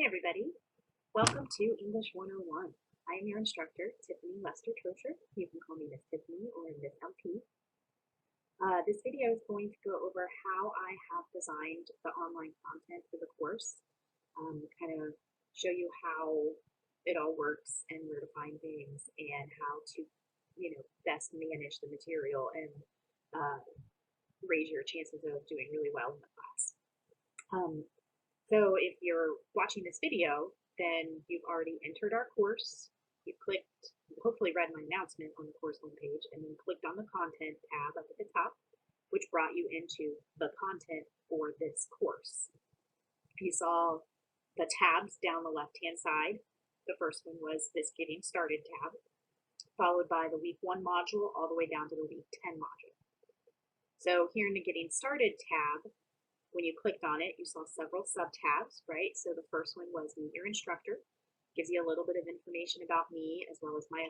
Hey everybody, welcome to English 101. I am your instructor, Tiffany Lester Trosher. You can call me Miss Tiffany or Miss LP. This video is going to go over how I have designed the online content for the course, kind of show you how it all works and where to find things and how to, best manage the material and raise your chances of doing really well in the class. So if you're watching this video, then you've already entered our course. You clicked, hopefully read my announcement on the course homepage, and then clicked on the content tab up at the top, which brought you into the content for this course. You saw the tabs down the left-hand side. The first one was this Getting Started tab, followed by the Week 1 module all the way down to the Week 10 module. So here in the Getting Started tab, when you clicked on it, you saw several sub-tabs, right? So the first one was Meet Your Instructor. Gives you a little bit of information about me as well as my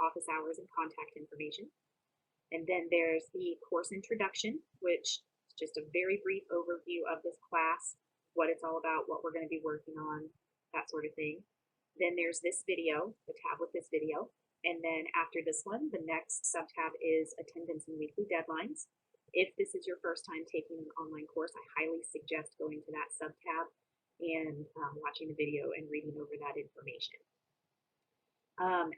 office hours and contact information. And then there's the course introduction, which is just a very brief overview of this class, what it's all about, what we're going to be working on, that sort of thing. Then there's this video, the tab with this video. And then after this one, the next sub-tab is attendance and weekly deadlines. If this is your first time taking an online course, I highly suggest going to that sub-tab and watching the video and reading over that information.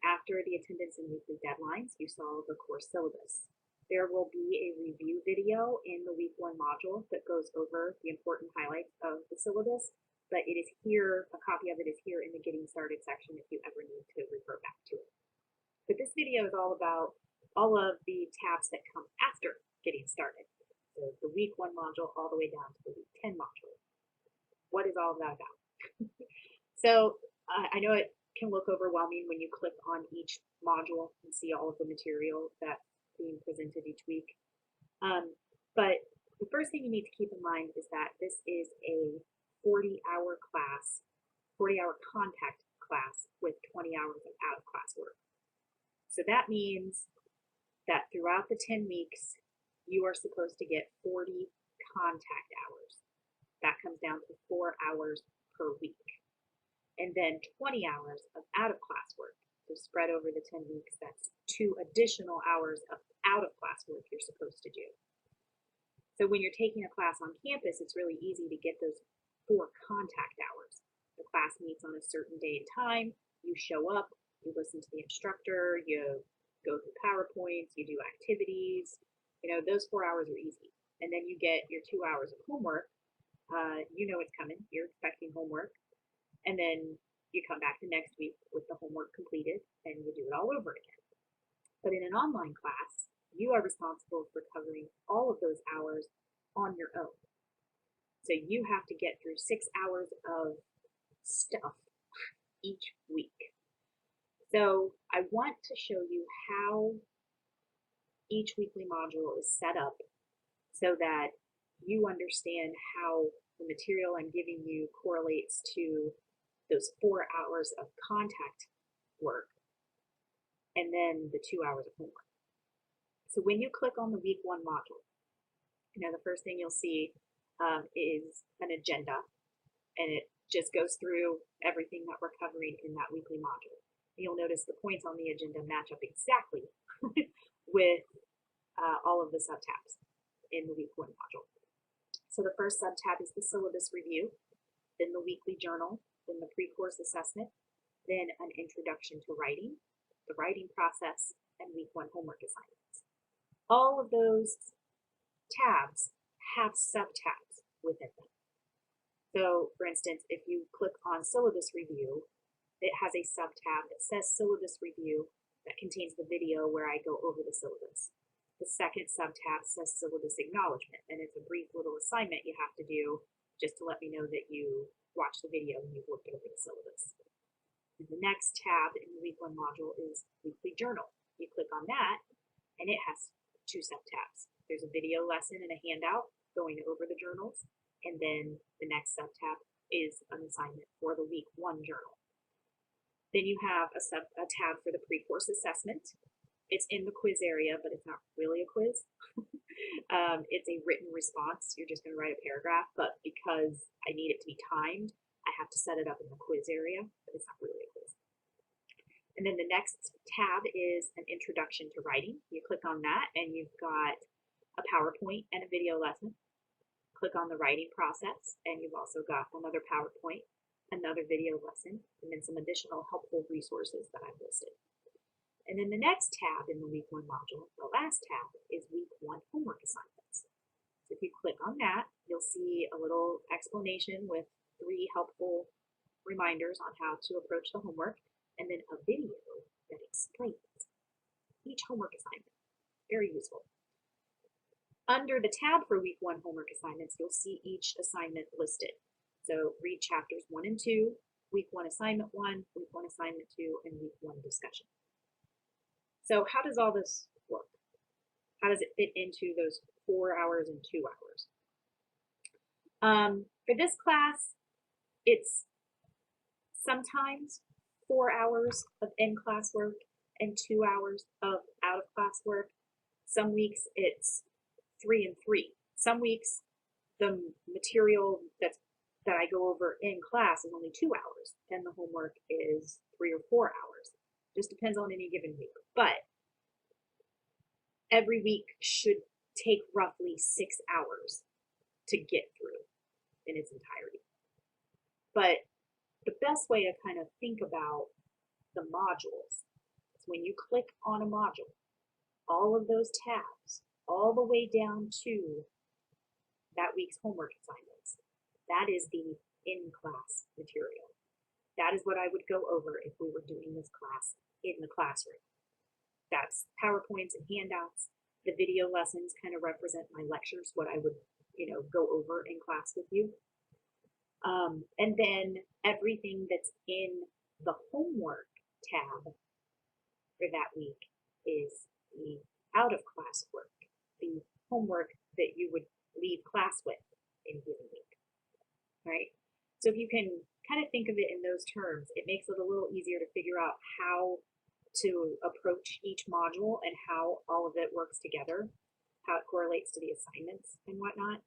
After the attendance and weekly deadlines, you saw the course syllabus. There will be a review video in the Week 1 module that goes over the important highlights of the syllabus, but it is here, a copy of it is here in the Getting Started section if you ever need to refer back to it. But this video is all about all of the tabs that come after Getting Started. So the Week 1 module all the way down to the Week 10 module. What is all of that about? So I know it can look overwhelming when you click on each module and see all of the material that's being presented each week. But the first thing you need to keep in mind is that this is a 40-hour class, 40-hour contact class with 20 hours of out-of-class work. So that means that throughout the 10 weeks, you are supposed to get 40 contact hours. That comes down to 4 hours per week. And then 20 hours of out-of-class work. So spread over the 10 weeks, that's 2 additional hours of out-of-class work you're supposed to do. So when you're taking a class on campus, it's really easy to get those 4 contact hours. The class meets on a certain day and time. You show up, you listen to the instructor, you go through PowerPoints, you do activities. Those 4 hours are easy. And then you get your 2 hours of homework. You know it's coming. You're expecting homework. And then you come back the next week with the homework completed and you do it all over again. But in an online class, you are responsible for covering all of those hours on your own. So you have to get through 6 hours of stuff each week. So I want to show you how each weekly module is set up so that you understand how the material I'm giving you correlates to those 4 hours of contact work and then the 2 hours of homework. So when you click on the Week 1 module, the first thing you'll see is an agenda, and it just goes through everything that we're covering in that weekly module. You'll notice the points on the agenda match up exactly with all of the sub-tabs in the Week 1 module. So the first sub-tab is the syllabus review, then the weekly journal, then the pre-course assessment, then an introduction to writing, the writing process, and Week 1 homework assignments. All of those tabs have sub-tabs within them. So, for instance, if you click on syllabus review, it has a sub-tab that says syllabus review that contains the video where I go over the syllabus. The second sub-tab says syllabus acknowledgement, and it's a brief little assignment you have to do just to let me know that you watched the video and you've looked over the syllabus. And the next tab in the Week 1 module is weekly journal. You click on that, and it has 2 sub-tabs. There's a video lesson and a handout going over the journals, and then the next sub-tab is an assignment for the Week 1 journal. Then you have a tab for the pre-course assessment. It's in the quiz area, but it's not really a quiz. It's a written response. You're just going to write a paragraph, but because I need it to be timed, I have to set it up in the quiz area, but it's not really a quiz. And then the next tab is an introduction to writing. You click on that and you've got a PowerPoint and a video lesson. Click on the writing process and you've also got another PowerPoint, another video lesson, and then some additional helpful resources that I've listed. And then the next tab in the week 1 module, the last tab, is week 1 homework assignments. So if you click on that, you'll see a little explanation with 3 helpful reminders on how to approach the homework, and then a video that explains each homework assignment. Very useful. Under the tab for week 1 homework assignments, you'll see each assignment listed. So read chapters 1 and 2, week 1 assignment 1, week 1 assignment 2, and week 1 discussion. So how does all this work? How does it fit into those 4 hours and 2 hours? For this class, it's sometimes 4 hours of in-class work and 2 hours of out-of-class work. Some weeks it's 3 and 3. Some weeks the material that I go over in class is only 2 hours and the homework is 3 or 4 hours. Just depends on any given week. But every week should take roughly 6 hours to get through in its entirety. But the best way to kind of think about the modules is when you click on a module, all of those tabs, all the way down to that week's homework assignments, that is the in-class material. That is what I would go over if we were doing this class in the classroom. That's PowerPoints and handouts. The video lessons kind of represent my lectures, what I would, go over in class with you. And then everything that's in the homework tab for that week is the out-of-class work, the homework that you would leave class with in a given week, right? So if you can kind of think of it in those terms, it makes it a little easier to figure out how to approach each module and how all of it works together, how it correlates to the assignments and whatnot.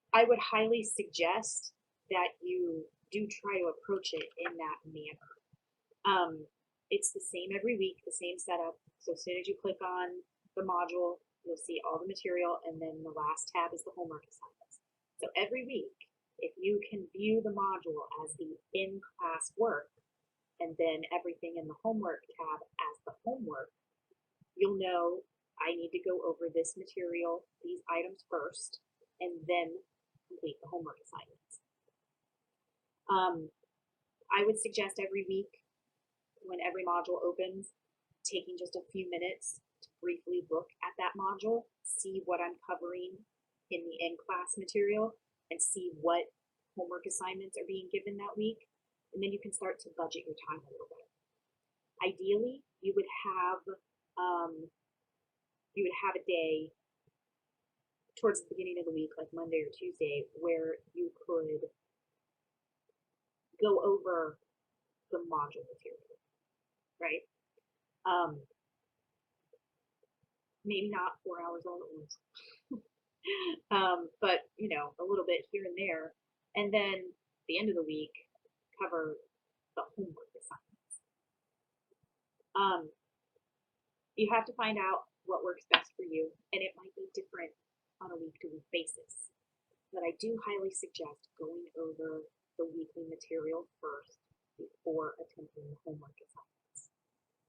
I would highly suggest that you do try to approach it in that manner. It's the same every week, the same setup. So as soon as you click on the module, you'll see all the material, and then the last tab is the homework assignments. So every week, if you can view the module as the in-class work, and then everything in the homework tab as the homework, you'll know I need to go over this material, these items first, and then complete the homework assignments. I would suggest every week, when every module opens, taking just a few minutes to briefly look at that module, see what I'm covering in the in-class material, and see what homework assignments are being given that week. And then you can start to budget your time a little bit. Ideally, you would have a day towards the beginning of the week, like Monday or Tuesday, where you could go over the module material, right? Maybe not 4 hours all at once, but a little bit here and there. And then the end of the week, cover the homework assignments. You have to find out what works best for you, and it might be different on a week-to-week basis. But I do highly suggest going over the weekly material first before attempting the homework assignments.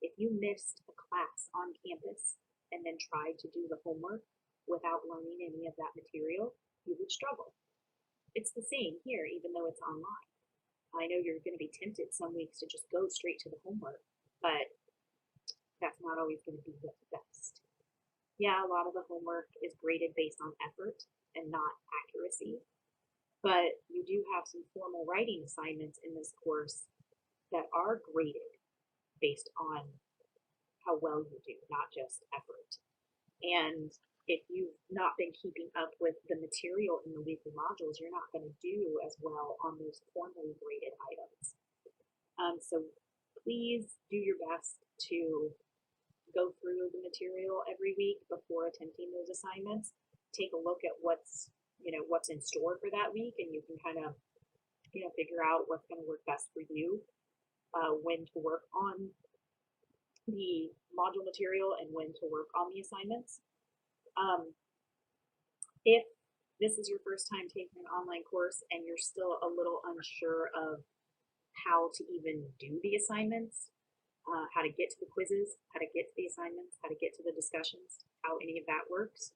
If you missed a class on campus and then tried to do the homework without learning any of that material, you would struggle. It's the same here, even though it's online. I know you're going to be tempted some weeks to just go straight to the homework, but that's not always going to be what's best. Yeah, a lot of the homework is graded based on effort and not accuracy, but you do have some formal writing assignments in this course that are graded based on how well you do, not just effort. And if you've not been keeping up with the material in the weekly modules, you're not going to do as well on those formally graded items. So please do your best to go through the material every week before attempting those assignments. Take a look at what's in store for that week, and you can kind of figure out what's going to work best for you, when to work on the module material and when to work on the assignments. If this is your first time taking an online course and you're still a little unsure of how to even do the assignments, how to get to the quizzes, how to get to the assignments, how to get to the discussions, how any of that works,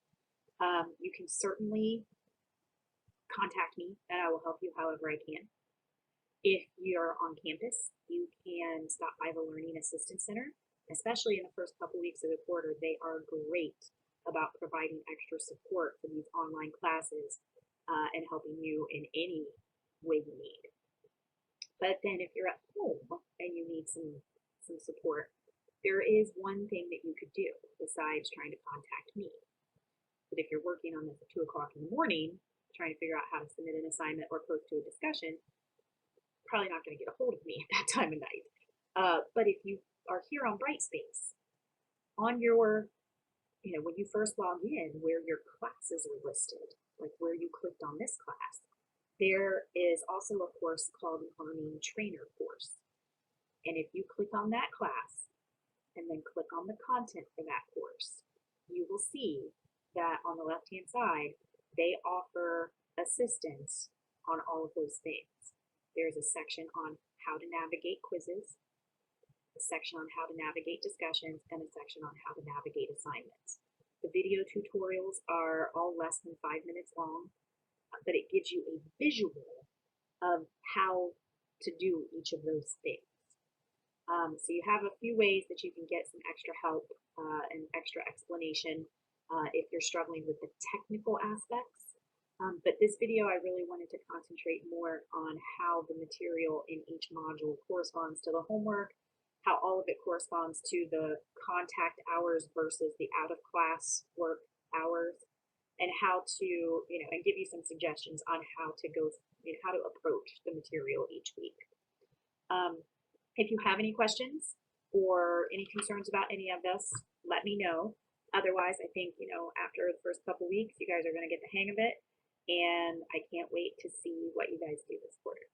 you can certainly contact me and I will help you however I can. If you're on campus, you can stop by the Learning Assistance Center, especially in the first couple weeks of the quarter. They are great about providing extra support for these online classes and helping you in any way you need. But then if you're at home and you need some support, there is one thing that you could do besides trying to contact me. But if you're working on this at 2 o'clock in the morning, trying to figure out how to submit an assignment or post to a discussion, probably not going to get a hold of me at that time of night. But if you are here on Brightspace, on your, when you first log in, where your classes are listed, like where you clicked on this class, there is also a course called Learning Trainer course. And if you click on that class and then click on the content for that course, you will see that on the left-hand side, they offer assistance on all of those things. There's a section on how to navigate quizzes, a section on how to navigate discussions, and a section on how to navigate assignments. The video tutorials are all less than 5 minutes long, but it gives you a visual of how to do each of those things. So you have a few ways that you can get some extra help and extra explanation if you're struggling with the technical aspects. But this video, I really wanted to concentrate more on how the material in each module corresponds to the homework, how all of it corresponds to the contact hours versus the out-of-class work hours, and how to, and give you some suggestions on how to go, how to approach the material each week. If you have any questions or any concerns about any of this, let me know. Otherwise, I think, after the first couple weeks, you guys are going to get the hang of it, and I can't wait to see what you guys do this quarter.